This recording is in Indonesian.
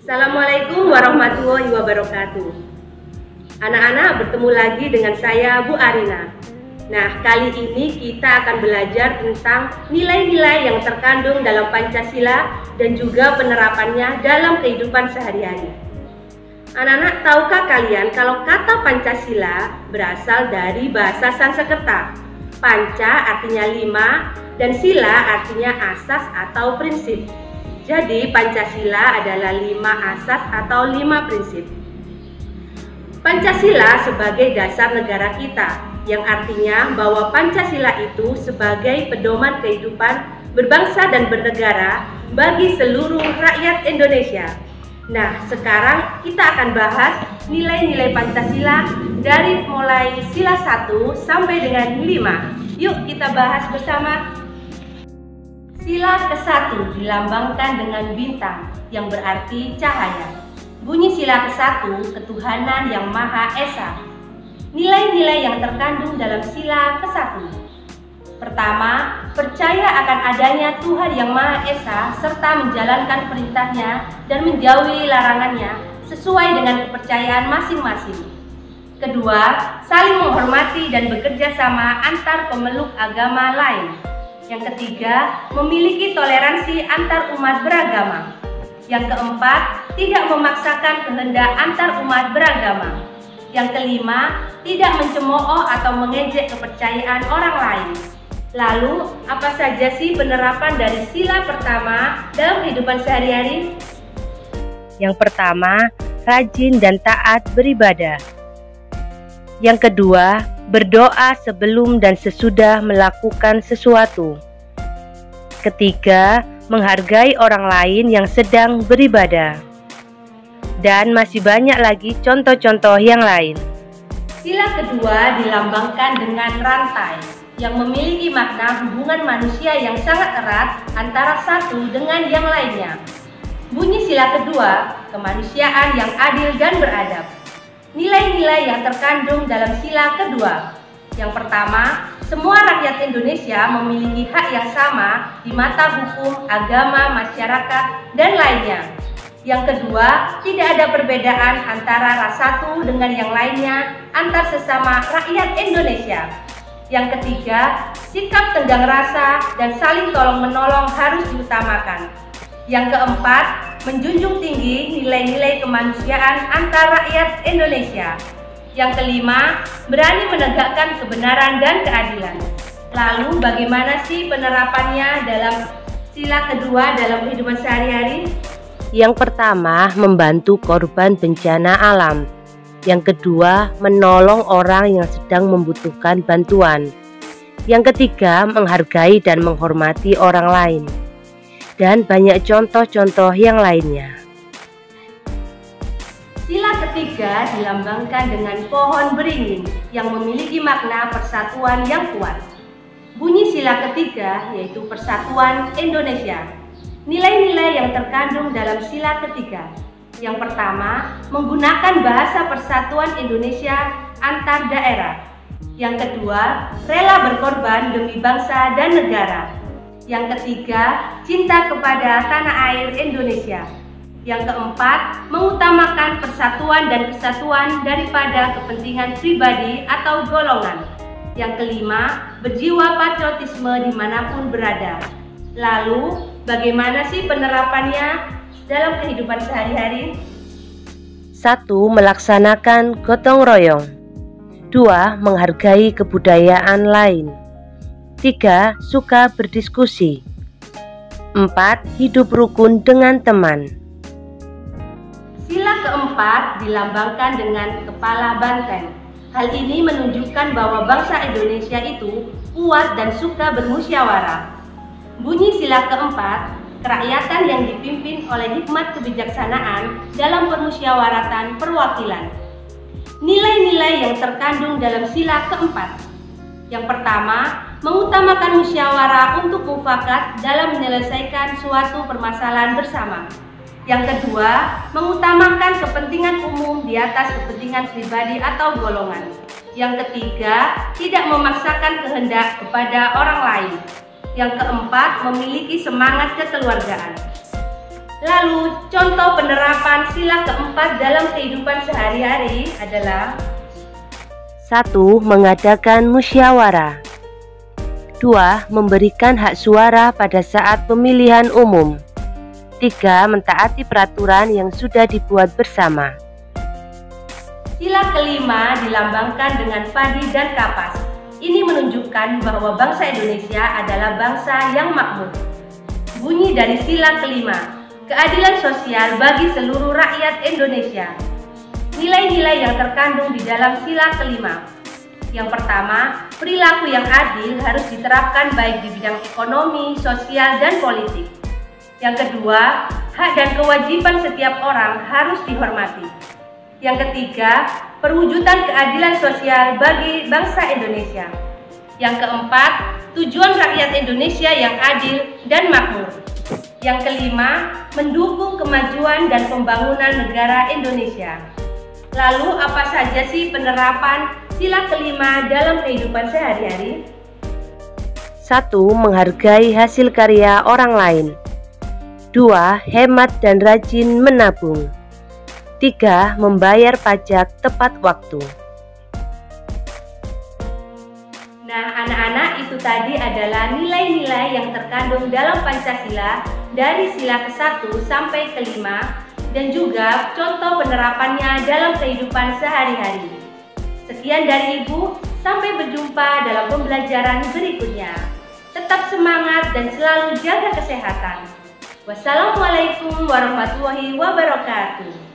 Assalamualaikum warahmatullahi wabarakatuh. Anak-anak, bertemu lagi dengan saya Bu Arina. Nah, kali ini kita akan belajar tentang nilai-nilai yang terkandung dalam Pancasila dan juga penerapannya dalam kehidupan sehari-hari. Anak-anak, tahukah kalian kalau kata Pancasila berasal dari bahasa Sanskerta? Panca artinya 5 dan sila artinya asas atau prinsip. Jadi Pancasila adalah 5 asas atau 5 prinsip. Pancasila sebagai dasar negara kita, yang artinya bahwa Pancasila itu sebagai pedoman kehidupan berbangsa dan bernegara bagi seluruh rakyat Indonesia. Nah, sekarang kita akan bahas nilai-nilai Pancasila dari mulai sila 1 sampai dengan 5. Yuk kita bahas bersama. Sila ke-1 dilambangkan dengan bintang yang berarti cahaya. Bunyi sila ke-1, ketuhanan yang Maha Esa. Nilai-nilai yang terkandung dalam sila ke-1. Pertama, percaya akan adanya Tuhan yang Maha Esa serta menjalankan perintahnya dan menjauhi larangannya sesuai dengan kepercayaan masing-masing. Kedua, saling menghormati dan bekerja sama antar pemeluk agama lain. Yang ketiga, memiliki toleransi antar umat beragama. Yang keempat, tidak memaksakan kehendak antar umat beragama. Yang kelima, tidak mencemooh atau mengejek kepercayaan orang lain. Lalu, apa saja sih penerapan dari sila pertama dalam kehidupan sehari-hari? Yang pertama, rajin dan taat beribadah. Yang kedua, berdoa sebelum dan sesudah melakukan sesuatu. Ketiga, menghargai orang lain yang sedang beribadah. Dan masih banyak lagi contoh-contoh yang lain. Sila kedua dilambangkan dengan rantai yang memiliki makna hubungan manusia yang sangat erat antara satu dengan yang lainnya. Bunyi sila kedua, kemanusiaan yang adil dan beradab. Nilai-nilai yang terkandung dalam sila kedua. Yang pertama, semua rakyat Indonesia memiliki hak yang sama di mata hukum, agama, masyarakat, dan lainnya. Yang kedua, tidak ada perbedaan antara ras satu dengan yang lainnya antar sesama rakyat Indonesia. Yang ketiga, sikap tenggang rasa dan saling tolong-menolong harus diutamakan. Yang keempat, menjunjung tinggi nilai-nilai kemanusiaan antar rakyat Indonesia. Yang kelima, berani menegakkan kebenaran dan keadilan. Lalu bagaimana sih penerapannya dalam sila kedua dalam kehidupan sehari-hari? Yang pertama, membantu korban bencana alam. Yang kedua, menolong orang yang sedang membutuhkan bantuan. Yang ketiga, menghargai dan menghormati orang lain. Dan banyak contoh-contoh yang lainnya. Sila ketiga dilambangkan dengan pohon beringin yang memiliki makna persatuan yang kuat. Bunyi sila ketiga yaitu persatuan Indonesia. Nilai-nilai yang terkandung dalam sila ketiga. Yang pertama, menggunakan bahasa persatuan Indonesia antar daerah. Yang kedua, rela berkorban demi bangsa dan negara. Yang ketiga, cinta kepada tanah air Indonesia. Yang keempat, mengutamakan persatuan dan kesatuan daripada kepentingan pribadi atau golongan. Yang kelima, berjiwa patriotisme dimanapun berada. Lalu, bagaimana sih penerapannya dalam kehidupan sehari-hari? 1. Melaksanakan gotong royong. 2. Menghargai kebudayaan lain. 3. Suka berdiskusi. 4. Hidup rukun dengan teman. Sila keempat dilambangkan dengan kepala banteng. Hal ini menunjukkan bahwa bangsa Indonesia itu kuat dan suka bermusyawarah. Bunyi sila keempat, kerakyatan yang dipimpin oleh hikmat kebijaksanaan dalam permusyawaratan perwakilan. Nilai-nilai yang terkandung dalam sila keempat. Yang pertama, mengutamakan musyawarah untuk mufakat dalam menyelesaikan suatu permasalahan bersama. Yang kedua, mengutamakan kepentingan umum di atas kepentingan pribadi atau golongan. Yang ketiga, tidak memaksakan kehendak kepada orang lain. Yang keempat, memiliki semangat kekeluargaan. Lalu, contoh penerapan sila keempat dalam kehidupan sehari-hari adalah 1. Mengadakan musyawarah. 2. Memberikan hak suara pada saat pemilihan umum. 3. Mentaati peraturan yang sudah dibuat bersama. Sila kelima dilambangkan dengan padi dan kapas. Ini menunjukkan bahwa bangsa Indonesia adalah bangsa yang makmur. Bunyi dari sila kelima, keadilan sosial bagi seluruh rakyat Indonesia. Nilai-nilai yang terkandung di dalam sila kelima. Yang pertama, perilaku yang adil harus diterapkan baik di bidang ekonomi, sosial, dan politik. Yang kedua, hak dan kewajiban setiap orang harus dihormati. Yang ketiga, perwujudan keadilan sosial bagi bangsa Indonesia. Yang keempat, tujuan rakyat Indonesia yang adil dan makmur. Yang kelima, mendukung kemajuan dan pembangunan negara Indonesia. Lalu apa saja sih penerapan sila kelima dalam kehidupan sehari-hari? 1. Menghargai hasil karya orang lain. 2. Hemat dan rajin menabung. 3. Membayar pajak tepat waktu. Nah, anak-anak, itu tadi adalah nilai-nilai yang terkandung dalam Pancasila dari sila ke-1 sampai ke-5 dan juga contoh penerapannya dalam kehidupan sehari-hari. Sekian dari Ibu, sampai berjumpa dalam pembelajaran berikutnya. Tetap semangat dan selalu jaga kesehatan. Wassalamualaikum warahmatullahi wabarakatuh.